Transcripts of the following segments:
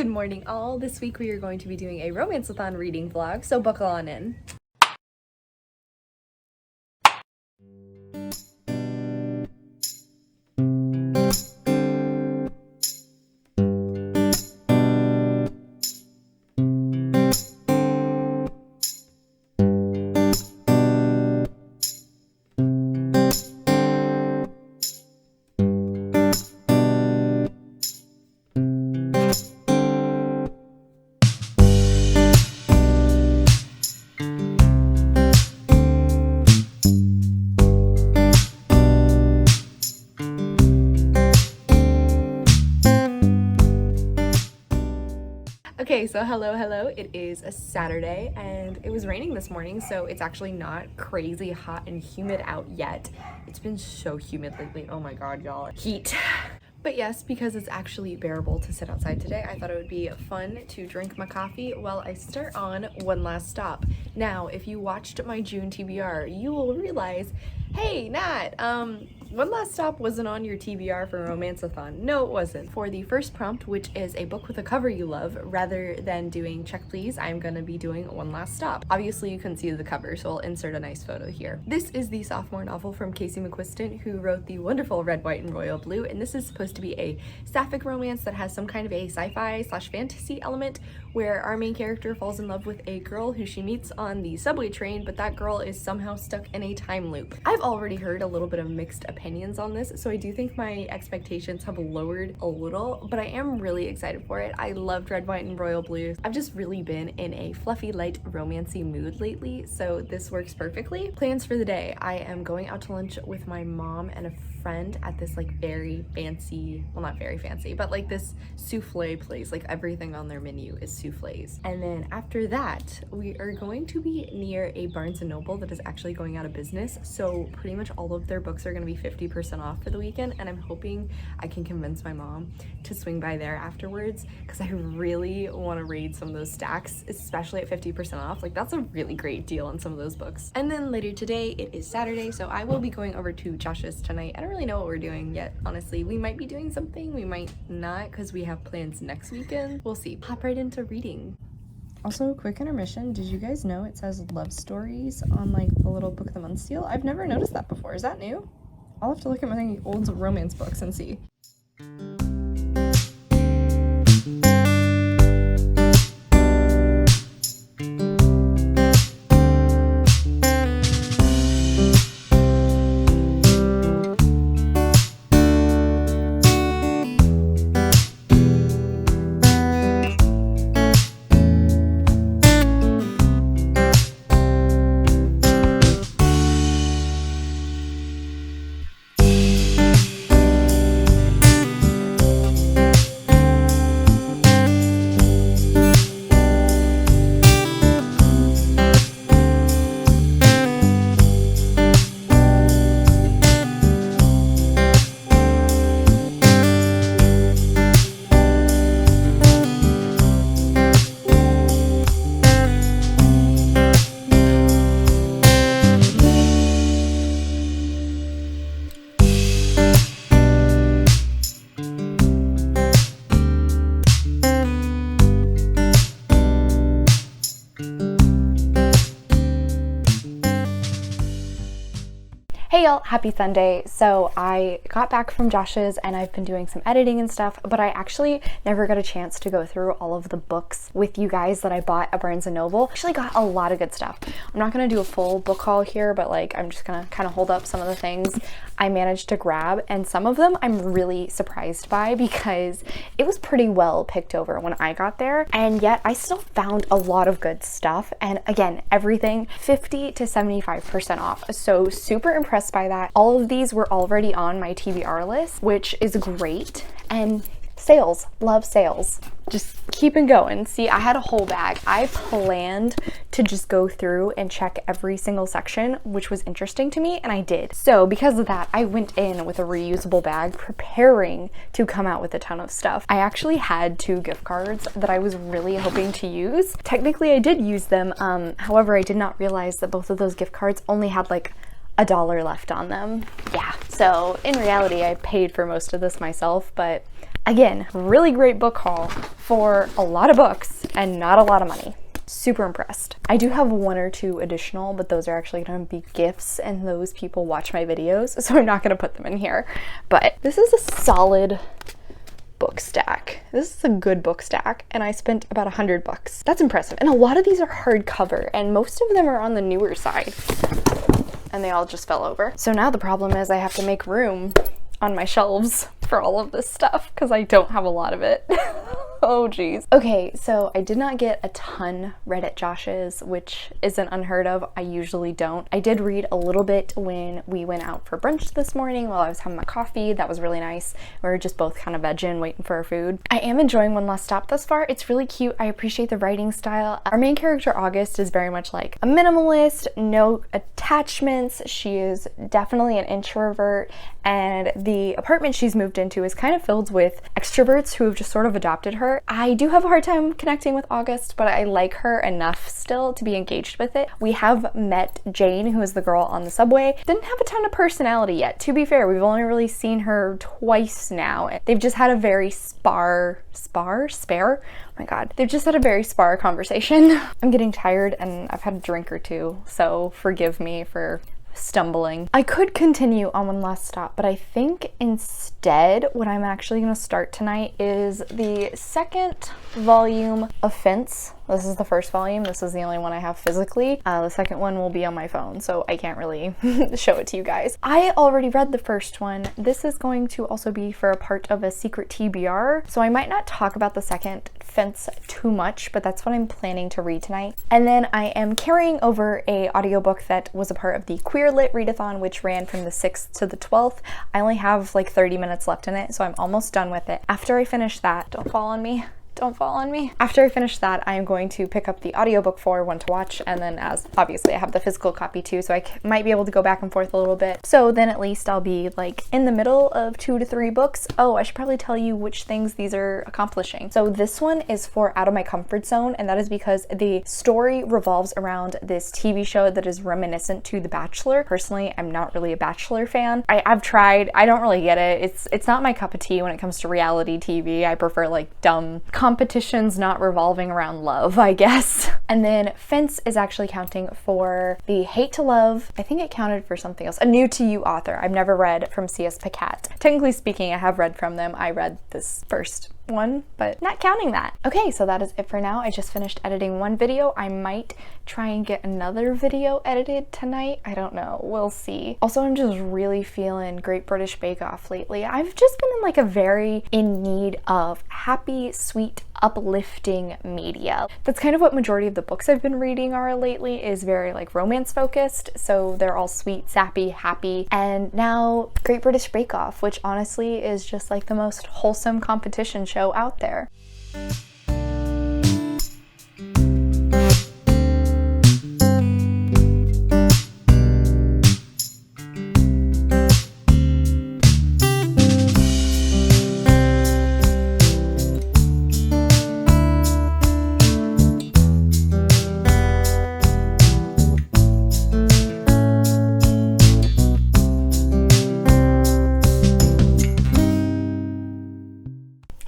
Good morning all. This week we are going to be doing a Romanceathon reading vlog, so buckle on in. Okay, so hello. It is a Saturday and it was raining this morning, so it's actually not crazy hot and humid out yet. It's been so humid lately. Oh my god, y'all. Heat. But yes, because it's actually bearable to sit outside today, I thought it would be fun to drink my coffee while I start on One Last Stop. Now, if you watched my June TBR, you will realize, hey, Nat, One Last Stop wasn't on your TBR for Romanceathon. No, it wasn't. For the first prompt, which is a book with a cover you love, rather than doing Check Please, I'm gonna be doing One Last Stop. Obviously, you couldn't see the cover, so I'll insert a nice photo here. This is the sophomore novel from 𝗖cie mich𝘁𝘁, who wrote the wonderful Red, White, and Royal Blue, and this is supposed to be a sapphic romance that has some kind of a sci-fi/fantasy element where our main character falls in love with a girl who she meets on the subway train, but that girl is somehow stuck in a time loop. I've already heard a little bit of mixed opinions on this, so I do think my expectations have lowered a little, but I am really excited for it. I loved Red, White, and Royal Blue. I've just really been in a fluffy, light, romancy mood lately, so this works perfectly. Plans for the day. I am going out to lunch with my mom and a friend at this like very fancy, well, not very fancy, but like this souffle place. Like everything on their menu is souffles. And then after that, we are going to be near a Barnes & Noble that is actually going out of business, so pretty much all of their books are going to be 50% off for the weekend, and I'm hoping I can convince my mom to swing by there afterwards because I really want to read some of those stacks, especially at 50% off. Like that's a really great deal on some of those books. And then later today, it is Saturday, so I will be going over to Josh's tonight. I don't really know what we're doing yet, honestly. We might be doing something, we might not, because we have plans next weekend. We'll see. Hop right into reading. Also, quick intermission, did you guys know it says love stories on like the little book of the month seal? I've never noticed that before. Is that new? I'll have to look at my old romance books and see. Hey y'all, happy Sunday. So I got back from Josh's and I've been doing some editing and stuff, but I actually never got a chance to go through all of the books with you guys that I bought at Barnes & Noble. Actually got a lot of good stuff. I'm not gonna do a full book haul here, but like I'm just gonna kind of hold up some of the things I managed to grab, and some of them I'm really surprised by because it was pretty well picked over when I got there, and yet I still found a lot of good stuff. And again, everything 50 to 75% off. So super impressed by that. All of these were already on my TBR list, which is great. And sales, love sales. Just keeping going. See, I had a whole bag. I planned to just go through and check every single section, which was interesting to me, and I did. So because of that, I went in with a reusable bag, preparing to come out with a ton of stuff. I actually had 2 gift cards that I was really hoping to use. Technically, I did use them. However, I did not realize that both of those gift cards only had like $1 left on them. Yeah, so in reality, I paid for most of this myself, but Again, really great book haul for a lot of books and not a lot of money. Super impressed. I do have 1 or 2 additional, but those are actually going to be gifts and those people watch my videos, so I'm not going to put them in here. But this is a solid book stack. This is a good book stack, and I spent about $100. That's impressive. And a lot of these are hardcover, and most of them are on the newer side. And they all just fell over. So now the problem is I have to make room on my shelves for all of this stuff because I don't have a lot of it. Oh geez. Okay, so I did not get a ton read at Josh's, which isn't unheard of. I usually don't. I did read a little bit when we went out for brunch this morning while I was having my coffee. That was really nice. We were just both kind of vegging, waiting for our food. I am enjoying One Last Stop thus far. It's really cute. I appreciate the writing style. Our main character, August, is very much like a minimalist, no attachments. She is definitely an introvert, and the apartment she's moved into is kind of filled with extroverts who have just sort of adopted her. I do have a hard time connecting with August, but I like her enough still to be engaged with it. We have met Jane, who is the girl on the subway. Didn't have a ton of personality yet. To be fair, we've only really seen her twice now. They've just had a very spare? Oh my god. They've just had a very spare conversation. I'm getting tired and I've had a drink or 2, so forgive me for stumbling. I could continue on One Last Stop, but I think instead what I'm actually going to start tonight is the 2nd volume of 𝗖cie. This is the 1st volume. This is the only one I have physically. The 2nd one will be on my phone, so I can't really show it to you guys. I already read the 1st one. This is going to also be for a part of a secret TBR, so I might not talk about the 2nd 𝗖cie too much, but that's what I'm planning to read tonight. And then I am carrying over a audiobook that was a part of the Queer Lit Readathon, which ran from the 6th to the 12th. I only have like 30 minutes left in it, so I'm almost done with it. After I finish that, don't fall on me. Don't fall on me. After I finish that, I am going to pick up the audiobook for One to Watch, and then as obviously I have the physical copy too, so I might be able to go back and forth a little bit. So then at least I'll be like in the middle of 2 to 3 books. Oh, I should probably tell you which things these are accomplishing. So this one is for Out of My Comfort Zone, and that is because the story revolves around this TV show that is reminiscent to The Bachelor. Personally, I'm not really a Bachelor fan. I've tried. I don't really get it. It's not my cup of tea when it comes to reality TV. I prefer like dumb competitions not revolving around love, I guess. And then 𝗖cie is actually counting for the Hate to Love. I think it counted for something else. A new to you author. I've never read from 𝗖cie his𝗁𝗁. Technically speaking, I have read from them. I read this first one, but not counting that. Okay, so that is it for now. I just finished editing one video. I might try and get another video edited tonight. I don't know. We'll see. Also, I'm just really feeling Great British Bake Off lately. I've just been in like a very in need of happy, sweet, uplifting media. That's kind of what majority of the books I've been reading are lately, is very like romance focused. So they're all sweet, sappy, happy. And now Great British Bake Off, which honestly is just like the most wholesome competition show out there.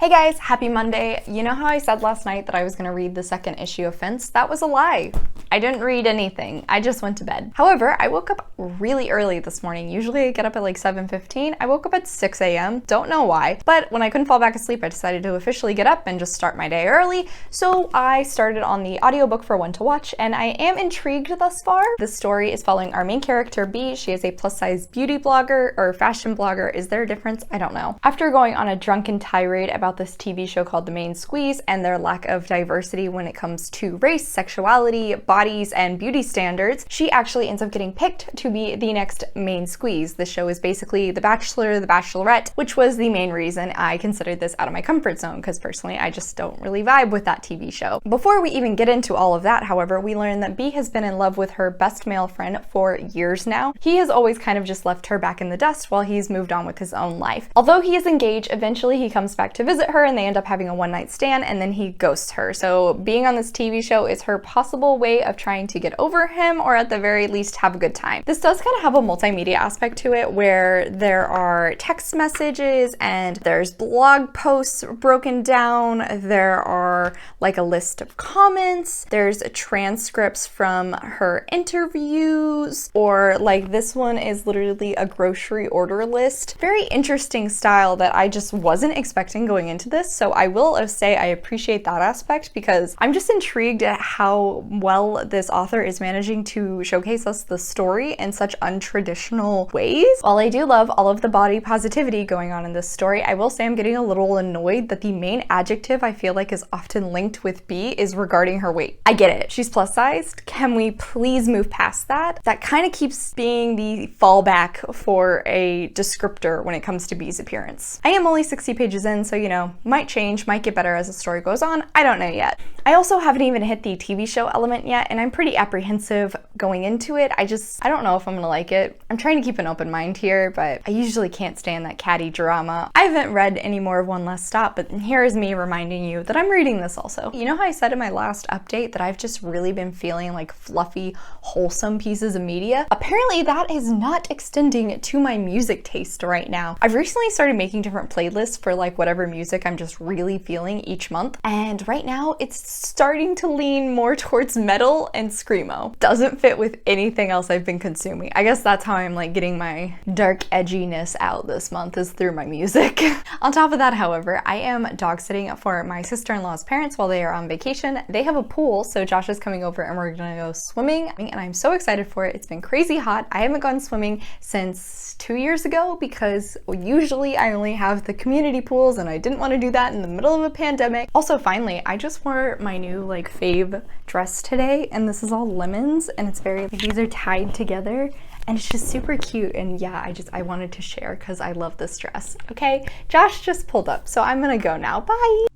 Hey guys, happy Monday. You know how I said last night that I was going to read the second issue of 𝗖cie? That was a lie. I didn't read anything. I just went to bed. However, I woke up really early this morning. Usually I get up at like 7:15. I woke up at 6 a.m. Don't know why, but when I couldn't fall back asleep, I decided to officially get up and just start my day early. So I started on the audiobook for One to Watch, and I am intrigued thus far. The story is following our main character, B. She is a plus-size beauty blogger or fashion blogger. Is there a difference? I don't know. After going on a drunken tirade about this TV show called The Main Squeeze and their lack of diversity when it comes to race, sexuality, bodies, and beauty standards, she actually ends up getting picked to be the next main squeeze. The show is basically The Bachelor, The Bachelorette, which was the main reason I considered this out of my comfort zone, because personally I just don't really vibe with that TV show. Before we even get into all of that, however, we learn that B has been in love with her best male friend for years now. He has always kind of just left her back in the dust while he's moved on with his own life. Although he is engaged, eventually he comes back to visit her, her and they end up having a one-night stand, and then he ghosts her. So being on this TV show is her possible way of trying to get over him, or at the very least have a good time. This does kind of have a multimedia aspect to it, where there are text messages and there's blog posts broken down, there are like a list of comments, there's transcripts from her interviews, or like this one is literally a grocery order list. Very interesting style that I just wasn't expecting going into this. So I will say I appreciate that aspect, because I'm just intrigued at how well this author is managing to showcase us the story in such untraditional ways. While I do love all of the body positivity going on in this story, I will say I'm getting a little annoyed that the main adjective I feel like is often linked with B is regarding her weight. I get it. She's plus sized. Can we please move past that? That kind of keeps being the fallback for a descriptor when it comes to B's appearance. I am only 60 pages in, so you know, might change, might get better as the story goes on. I don't know yet. I also haven't even hit the TV show element yet, and I'm pretty apprehensive going into it. I don't know if I'm gonna like it. I'm trying to keep an open mind here, but I usually can't stand that catty drama. I haven't read any more of One Last Stop, but here is me reminding you that I'm reading this also. You know how I said in my last update that I've just really been feeling like fluffy, wholesome pieces of media? Apparently that is not extending to my music taste right now. I've recently started making different playlists for like whatever music I'm just really feeling each month, and right now it's starting to lean more towards metal and screamo. Doesn't fit with anything else I've been consuming. I guess that's how I'm like getting my dark edginess out this month, is through my music. On top of that, however, I am dog sitting for my sister-in-law's parents while they are on vacation. They have a pool, so Josh is coming over and we're gonna go swimming, and I'm so excited for it. It's been crazy hot. I haven't gone swimming since 2 years ago, because usually I only have the community pools and I didn't want to do that in the middle of a pandemic. Also, finally, I just wore my new like fave dress today, and this is all lemons, and it's very, like, these are tied together, and it's just super cute. And yeah, I wanted to share because I love this dress. Okay, Josh just pulled up, so I'm gonna go now. Bye.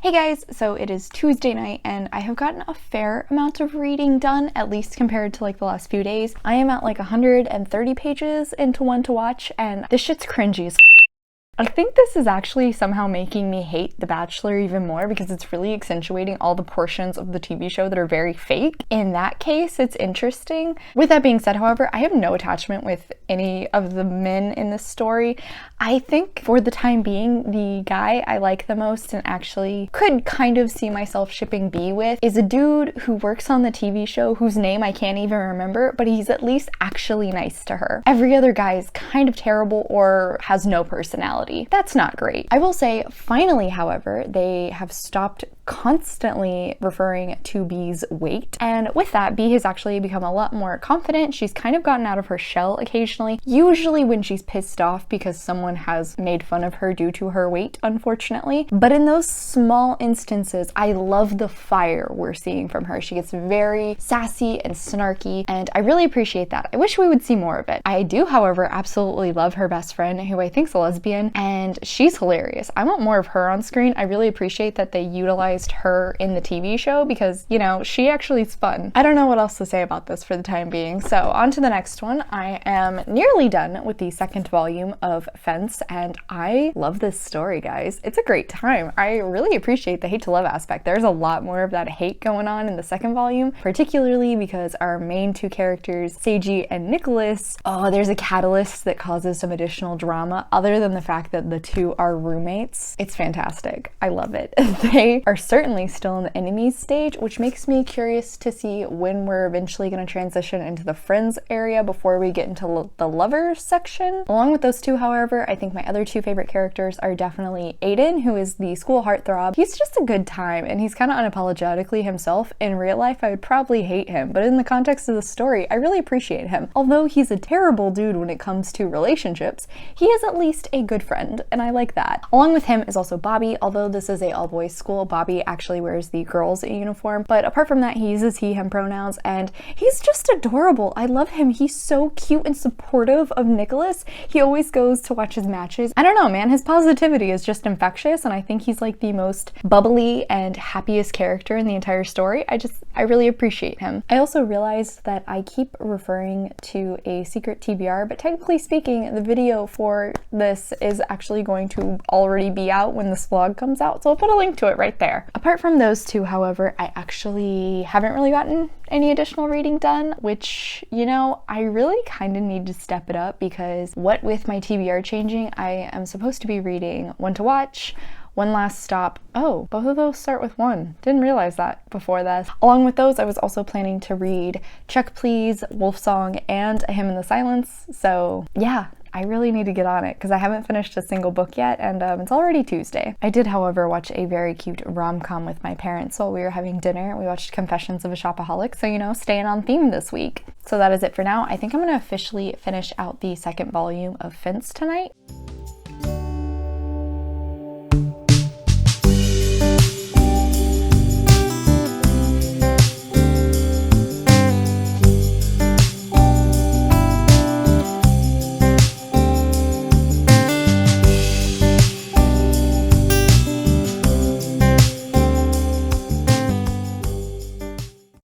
Hey guys, so it is Tuesday night and I have gotten a fair amount of reading done, at least compared to like the last few days. I am at like 130 pages into One to Watch, and this shit's cringy as I think this is actually somehow making me hate The Bachelor even more, because it's really accentuating all the portions of the TV show that are very fake. In that case, it's interesting. With that being said, however, I have no attachment with any of the men in this story. I think for the time being, the guy I like the most and actually could kind of see myself shipping B with is a dude who works on the TV show whose name I can't even remember, but he's at least actually nice to her. Every other guy is kind of terrible or has no personality. That's not great. I will say, finally, however, they have stopped constantly referring to B's weight, and with that, B has actually become a lot more confident. She's kind of gotten out of her shell occasionally, usually when she's pissed off because someone has made fun of her due to her weight, unfortunately. But in those small instances, I love the fire we're seeing from her. She gets very sassy and snarky, and I really appreciate that. I wish we would see more of it. I do, however, absolutely love her best friend, who I think's a lesbian, and she's hilarious. I want more of her on screen. I really appreciate that they utilized her in the TV show, because, you know, she actually is fun. I don't know what else to say about this for the time being, so on to the next one. I am nearly done with the second volume of Fence, and I love this story, guys. It's a great time. I really appreciate the hate to love aspect. There's a lot more of that hate going on in the second volume, particularly because our main two characters, 𝗖cie and Nicholas, there's a catalyst that causes some additional drama other than the fact that the two are roommates. It's fantastic. I love it. They are certainly still in the enemies stage, which makes me curious to see when we're eventually going to transition into the friends area before we get into the lovers section. Along with those two, however, I think my other two favorite characters are definitely Aiden, who is the school heartthrob. He's just a good time, and he's kind of unapologetically himself. In real life, I would probably hate him, but in the context of the story, I really appreciate him. Although he's a terrible dude when it comes to relationships, he is at least a good friend, and I like that. Along with him is also Bobby. Although this is a all-boys school, Bobby actually wears the girls' uniform, but apart from that, he uses he, him pronouns, and he's just adorable. I love him. He's so cute and supportive of Nicholas. He always goes to watch his matches. I don't know, man, his positivity is just infectious, and I think he's like the most bubbly and happiest character in the entire story. I really appreciate him. I also realized that I keep referring to a secret TBR, but technically speaking, the video for this is actually going to already be out when this vlog comes out, so I'll put a link to it right there. Apart from those two, however, I actually haven't really gotten any additional reading done, which, you know, I really kind of need to step it up because what with my TBR changing, I am supposed to be reading One to Watch, One Last Stop. Oh, both of those start with one. Didn't realize that before this. Along with those, I was also planning to read Check Please, Wolf Song, and A Hymn in the Silence. So yeah, I really need to get on it because I haven't finished a single book yet, and it's already Tuesday. I did, however, watch a very cute rom-com with my parents while we were having dinner. We watched Confessions of a Shopaholic, so you know, staying on theme this week. So that is it for now. I think I'm going to officially finish out the second volume of Fence tonight.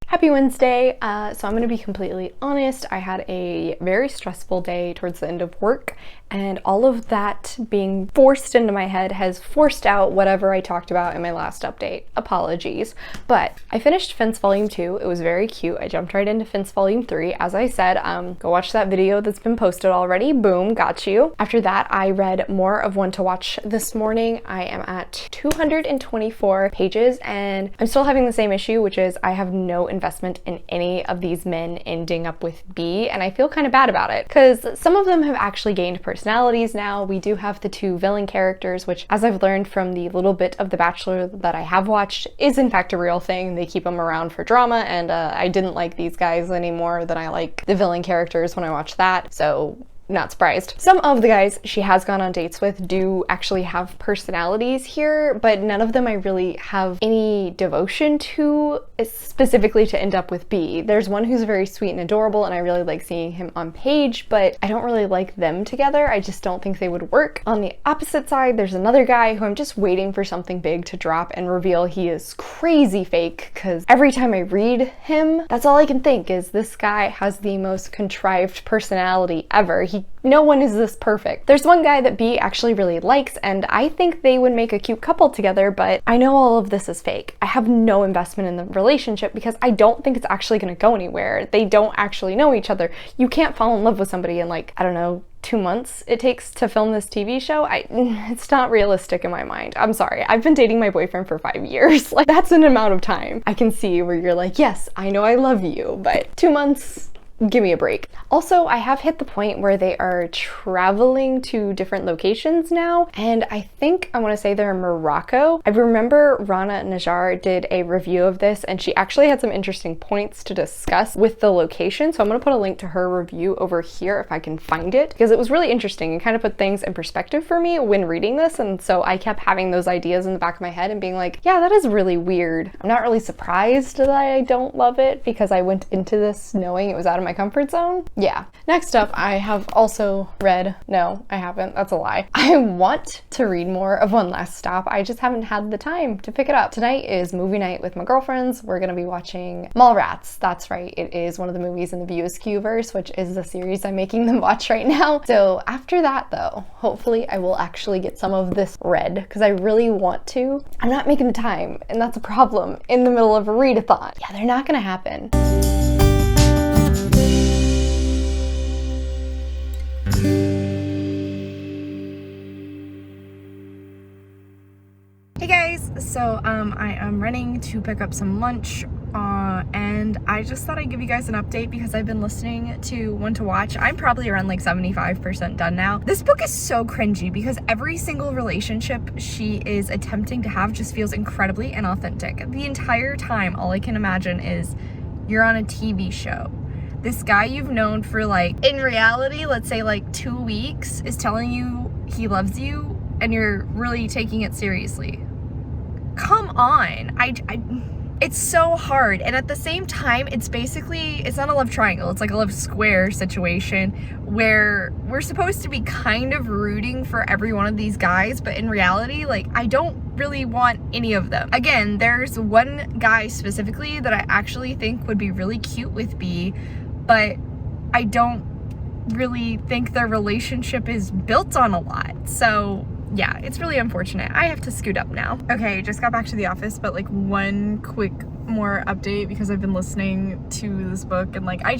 Happy Wednesday. So I'm going to be completely honest. I had a very stressful day towards the end of work, and all of that being forced into my head has forced out whatever I talked about in my last update. Apologies. But I finished Fence Volume 2. It was very cute. I jumped right into Fence Volume 3. As I said, go watch that video that's been posted already. Boom, got you. After that, I read more of One to Watch this morning. I am at 224 pages, and I'm still having the same issue, which is I have no investment in any of these men ending up with B, and I feel kind of bad about it because some of them have actually gained personalities now. We do have the two villain characters, which, as I've learned from the little bit of The Bachelor that I have watched, is in fact a real thing. They keep them around for drama, and I didn't like these guys any more than I like the villain characters when I watched that, so not surprised. Some of the guys she has gone on dates with do actually have personalities here, but none of them I really have any devotion to, specifically to end up with B. There's one who's very sweet and adorable, and I really like seeing him on page, but I don't really like them together. I just don't think they would work. On the opposite side, there's another guy who I'm just waiting for something big to drop and reveal he is crazy fake, because every time I read him, that's all I can think is this guy has the most contrived personality ever. No one is this perfect. There's one guy that B actually really likes, and I think they would make a cute couple together, but I know all of this is fake. I have no investment in the relationship because I don't think it's actually gonna go anywhere. They don't actually know each other. You can't fall in love with somebody in, like, I don't know, 2 months it takes to film this TV show. It's not realistic in my mind. I'm sorry. I've been dating my boyfriend for 5 years. Like, that's an amount of time I can see where you're like, yes, I know I love you, but 2 months, give me a break. Also, I have hit the point where they are traveling to different locations now, and I think I want to say they're in Morocco. I remember Rana Najjar did a review of this, and she actually had some interesting points to discuss with the location, so I'm going to put a link to her review over here if I can find it, because it was really interesting and kind of put things in perspective for me when reading this, and so I kept having those ideas in the back of my head and being like, yeah, that is really weird. I'm not really surprised that I don't love it because I went into this knowing it was out of my comfort zone. Yeah. Next up, I have also read, no, I haven't, that's a lie. I want to read more of One Last Stop. I just haven't had the time to pick it up. Tonight is movie night with my girlfriends. We're gonna be watching Mallrats. That's right, it is one of the movies in the View Askew-verse, which is the series I'm making them watch right now. So after that though, hopefully I will actually get some of this read because I really want to. I'm not making the time, and that's a problem in the middle of a readathon. Yeah, they're not gonna happen. Hey guys, So I am running to pick up some lunch and I just thought I'd give you guys an update because I've been listening to One to Watch. I'm probably around like 75% done now. This book is so cringy because every single relationship she is attempting to have just feels incredibly inauthentic. The entire time, all I can imagine is you're on a TV show. This guy you've known for like, in reality, let's say like 2 weeks, is telling you he loves you and you're really taking it seriously. Come on. It's so hard, and at the same time it's not a love triangle, it's like a love square situation where we're supposed to be kind of rooting for every one of these guys, but in reality, like, I don't really want any of them. Again, there's one guy specifically that I actually think would be really cute with B, but I don't really think their relationship is built on a lot. So yeah, it's really unfortunate. I have to scoot up now. Okay, just got back to the office, but like one quick more update because I've been listening to this book and like I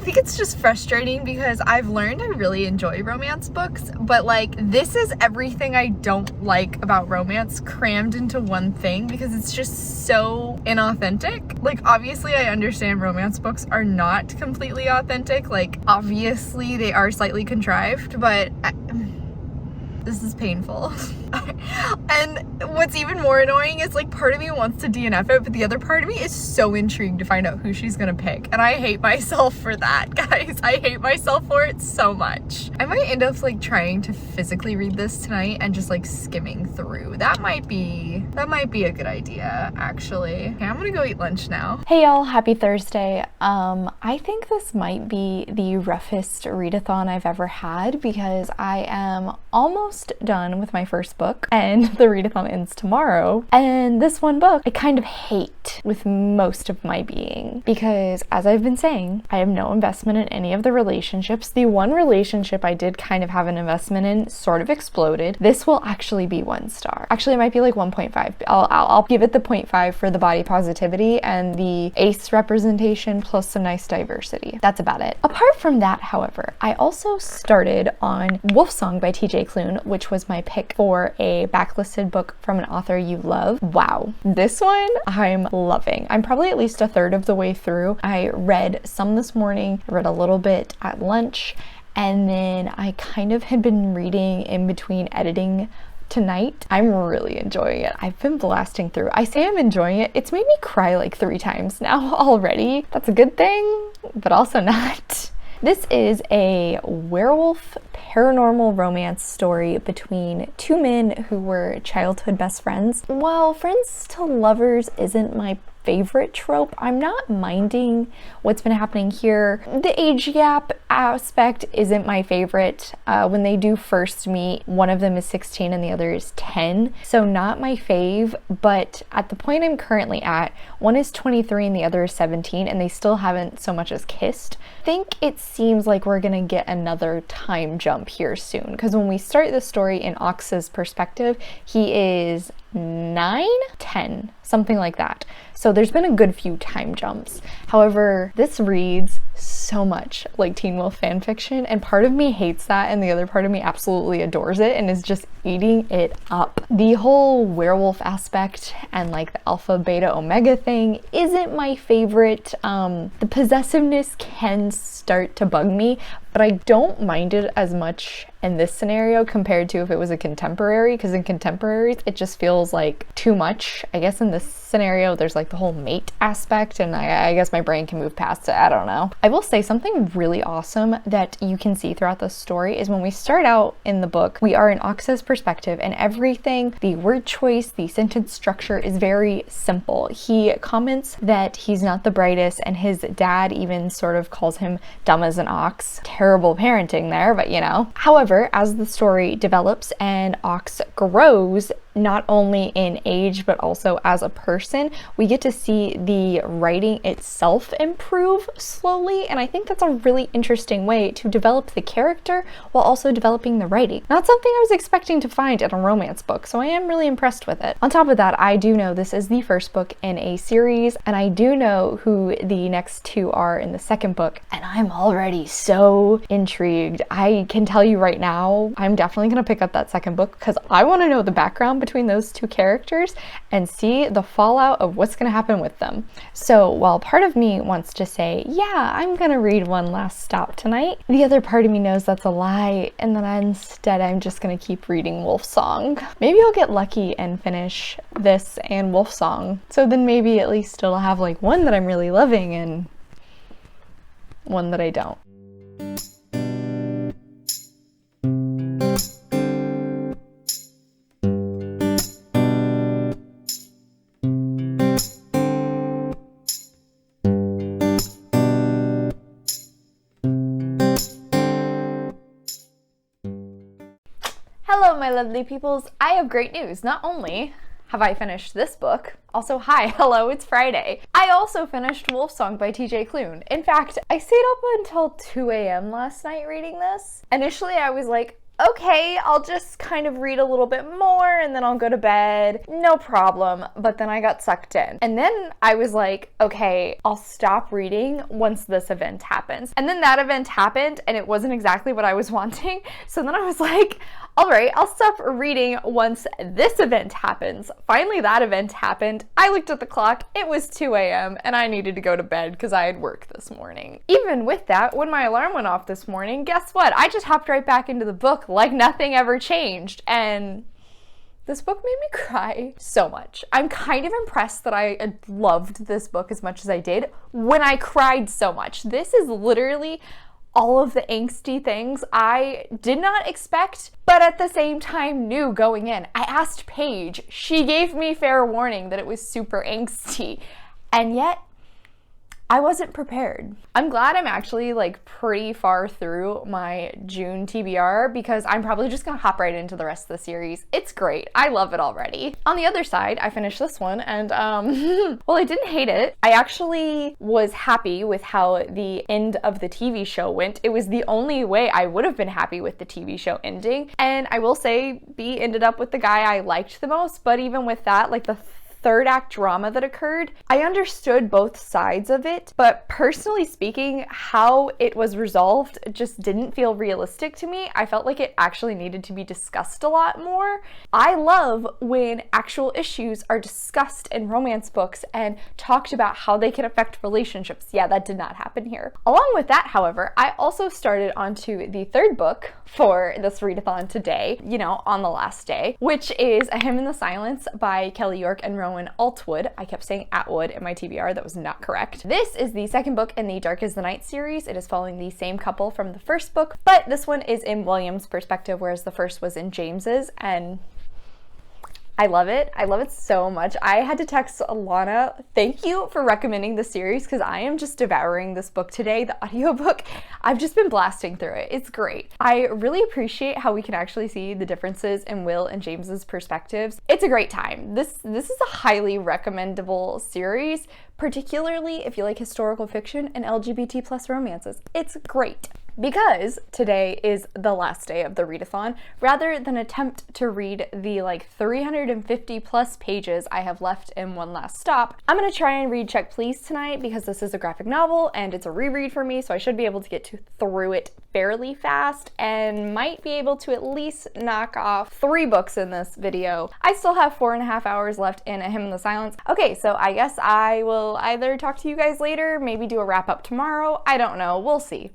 think it's just frustrating because I've learned I really enjoy romance books, but like this is everything I don't like about romance crammed into one thing because it's just so inauthentic. Like, obviously I understand romance books are not completely authentic. Like, obviously they are slightly contrived, but this is painful. And what's even more annoying is like part of me wants to DNF it, but the other part of me is so intrigued to find out who she's gonna pick. And I hate myself for that, guys. I hate myself for it so much. I might end up like trying to physically read this tonight and just like skimming through. That might be a good idea, actually. Okay, I'm gonna go eat lunch now. Hey y'all, happy Thursday. I think this might be the roughest readathon I've ever had because I am almost done with my first book and the readathon ends tomorrow. And this one book I kind of hate with most of my being because, as I've been saying, I have no investment in any of the relationships. The one relationship I did kind of have an investment in sort of exploded. This will actually be 1 star. Actually, it might be like 1.5. I'll give it the 0.5 for the body positivity and the ace representation plus some nice diversity. That's about it. Apart from that, however, I also started on Wolf Song by TJ Klune, which was my pick for a backlisted book from an author you love. Wow. This one I'm loving. I'm probably at least a third of the way through. I read some this morning, I read a little bit at lunch, and then I kind of had been reading in between editing tonight. I'm really enjoying it. I've been blasting through. I say I'm enjoying it. It's made me cry like 3 times now already. That's a good thing, but also not. This is a werewolf paranormal romance story between 2 men who were childhood best friends. While friends to lovers isn't my favorite trope, I'm not minding what's been happening here. The age gap aspect isn't my favorite. When they do first meet, one of them is 16 and the other is 10, so not my fave, but at the point I'm currently at, one is 23 and the other is 17, and they still haven't so much as kissed. I think it seems like we're gonna get another time jump here soon, because when we start the story in 𝗖ćie's perspective, he is 9, 10, something like that. So there's been a good few time jumps. However, this reads so much like Teen Wolf fan fiction, and part of me hates that and the other part of me absolutely adores it and is just eating it up. The whole werewolf aspect and like the alpha, beta, omega thing isn't my favorite. The possessiveness can start to bug me, but I don't mind it as much in this scenario compared to if it was a contemporary, because in contemporaries it just feels like too much. I guess in this scenario there's like the whole mate aspect, and I guess my brain can move past it. I don't know. I will say something really awesome that you can see throughout the story is when we start out in the book, we are in 𝗖ćie's perspective, and everything, the word choice, the sentence structure is very simple. He comments that he's not the brightest, and his dad even sort of calls him dumb as an ox. Terrible parenting there, but you know. However, as the story develops and 𝗖cie grows, not only in age but also as a person, we get to see the writing itself improve slowly, and I think that's a really interesting way to develop the character while also developing the writing. Not something I was expecting to find in a romance book, so I am really impressed with it. On top of that, I do know this is the first book in a series, and I do know who the next 2 are in the second book, and I'm already so intrigued. I can tell you right now, I'm definitely gonna pick up that second book because I want to know the background between those two characters and see the fallout of what's going to happen with them. So while part of me wants to say, yeah, I'm going to read One Last Stop tonight, the other part of me knows that's a lie, and then instead I'm just going to keep reading Wolfsong. Maybe I'll get lucky and finish this and Wolfsong, so then maybe at least it'll have like one that I'm really loving and one that I don't. Hello, my lovely peoples. I have great news. Not only have I finished this book, also hi, hello, it's Friday. I also finished Wolfsong by TJ Klune. In fact, I stayed up until 2 a.m. last night reading this. Initially, I was like, okay, I'll just kind of read a little bit more and then I'll go to bed. No problem. But then I got sucked in. And then I was like, okay, I'll stop reading once this event happens. And then that event happened and it wasn't exactly what I was wanting. So then I was like, all right, I'll stop reading once this event happens. Finally, that event happened. I looked at the clock. It was 2 a.m. and I needed to go to bed because I had work this morning. Even with that, when my alarm went off this morning, guess what? I just hopped right back into the book like nothing ever changed. And this book made me cry so much. I'm kind of impressed that I loved this book as much as I did when I cried so much. This is literally all of the angsty things I did not expect, but at the same time knew going in. I asked Paige. She gave me fair warning that it was super angsty, and yet I wasn't prepared. I'm glad I'm actually like pretty far through my June TBR because I'm probably just gonna hop right into the rest of the series. It's great. I love it already. On the other side, I finished this one and well, I didn't hate it. I actually was happy with how the end of the TV show went. It was the only way I would have been happy with the TV show ending. And I will say B ended up with the guy I liked the most, but even with that, like the third act drama that occurred, I understood both sides of it, but personally speaking, how it was resolved just didn't feel realistic to me. I felt like it actually needed to be discussed a lot more. I love when actual issues are discussed in romance books and talked about how they can affect relationships. Yeah, that did not happen here. Along with that, however, I also started onto the third book for this readathon today, you know, on the last day, which is A Hymn in the Silence by Kelly York and Rowan Altwood. I kept saying Atwood in my TBR. That was not correct. This is the second book in the Dark as the Night series. It is following the same couple from the first book, but this one is in William's perspective, whereas the first was in James's, and I love it. I love it so much. I had to text Alana, thank you for recommending the series because I am just devouring this book today, the audiobook. I've just been blasting through it. It's great. I really appreciate how we can actually see the differences in Will and James's perspectives. It's a great time. This is a highly recommendable series, particularly if you like historical fiction and LGBT plus romances. It's great. Because today is the last day of the readathon, rather than attempt to read the like 350 plus pages I have left in One Last Stop, I'm gonna try and read Check Please tonight because this is a graphic novel and it's a reread for me, so I should be able to get through it fairly fast and might be able to at least knock off 3 books in this video. I still have 4.5 hours left in A Hymn in the Silence. Okay, so I guess I will either talk to you guys later, maybe do a wrap up tomorrow. I don't know, we'll see.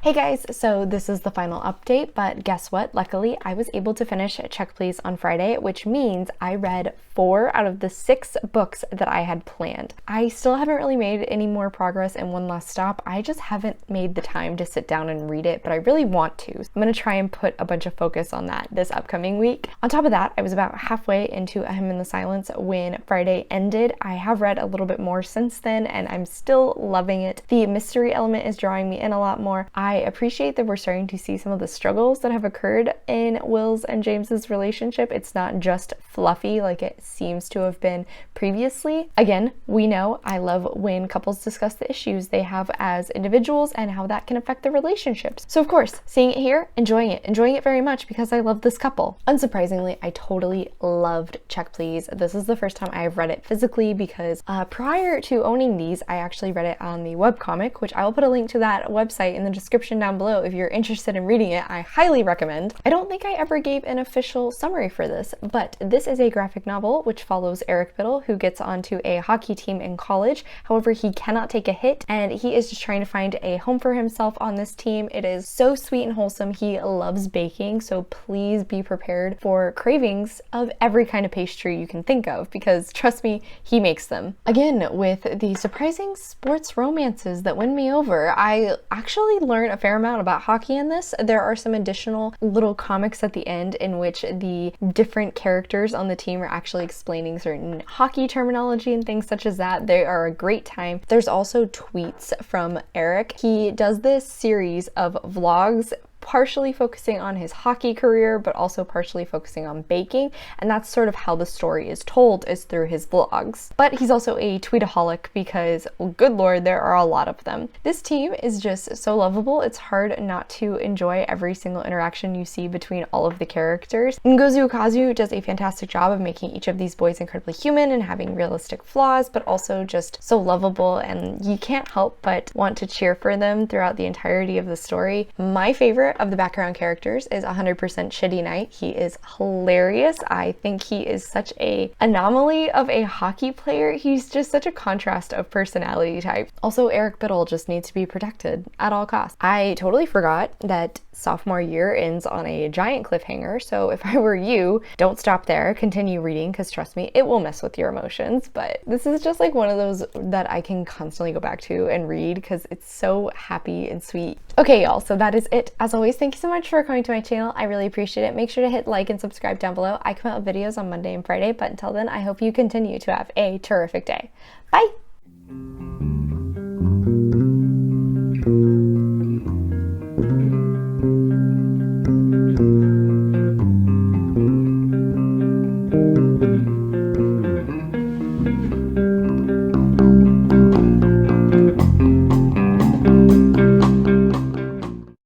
Hey guys, so this is the final update, but guess what? Luckily, I was able to finish Check Please on Friday, which means I read 4 out of the 6 books that I had planned. I still haven't really made any more progress in One Last Stop. I just haven't made the time to sit down and read it, but I really want to. I'm gonna try and put a bunch of focus on that this upcoming week. On top of that, I was about halfway into A Hymn in the Silence when Friday ended. I have read a little bit more since then, and I'm still loving it. The mystery element is drawing me in a lot more. I appreciate that we're starting to see some of the struggles that have occurred in Will's and James's relationship. It's not just fluffy like it seems to have been previously. Again, we know I love when couples discuss the issues they have as individuals and how that can affect their relationships. So of course, seeing it here, enjoying it very much because I love this couple. Unsurprisingly, I totally loved Check Please. This is the first time I've read it physically because prior to owning these, I actually read it on the webcomic, which I will put a link to that website in the description down below if you're interested in reading it. I highly recommend. I don't think I ever gave an official summary for this, but this is a graphic novel which follows Eric Biddle, who gets onto a hockey team in college. However, he cannot take a hit and he is just trying to find a home for himself on this team. It is so sweet and wholesome. He loves baking, so please be prepared for cravings of every kind of pastry you can think of because trust me, he makes them. Again, with the surprising sports romances that win me over, I actually learned a fair amount about hockey in this. There are some additional little comics at the end in which the different characters on the team are actually explaining certain hockey terminology and things such as that. They are a great time. There's also tweets from Eric. He does this series of vlogs partially focusing on his hockey career, but also partially focusing on baking. And that's sort of how the story is told, is through his vlogs. But he's also a tweetaholic because, well, good Lord, there are a lot of them. This team is just so lovable. It's hard not to enjoy every single interaction you see between all of the characters. Ngozi Ukazu does a fantastic job of making each of these boys incredibly human and having realistic flaws, but also just so lovable, and you can't help but want to cheer for them throughout the entirety of the story. My favorite of the background characters is 100% Shitty Knight. He is hilarious. I think he is such a anomaly of a hockey player. He's just such a contrast of personality type. Also, Eric Biddle just needs to be protected at all costs. I totally forgot that sophomore year ends on a giant cliffhanger, so if I were you, don't stop there. Continue reading, because trust me, it will mess with your emotions. But this is just like one of those that I can constantly go back to and read because it's so happy and sweet. Okay, y'all, so that is it. As always, thank you so much for coming to my channel. I really appreciate it. Make sure to hit like and subscribe down below. I come out with videos on Monday and Friday, but until then, I hope you continue to have a terrific day. Bye!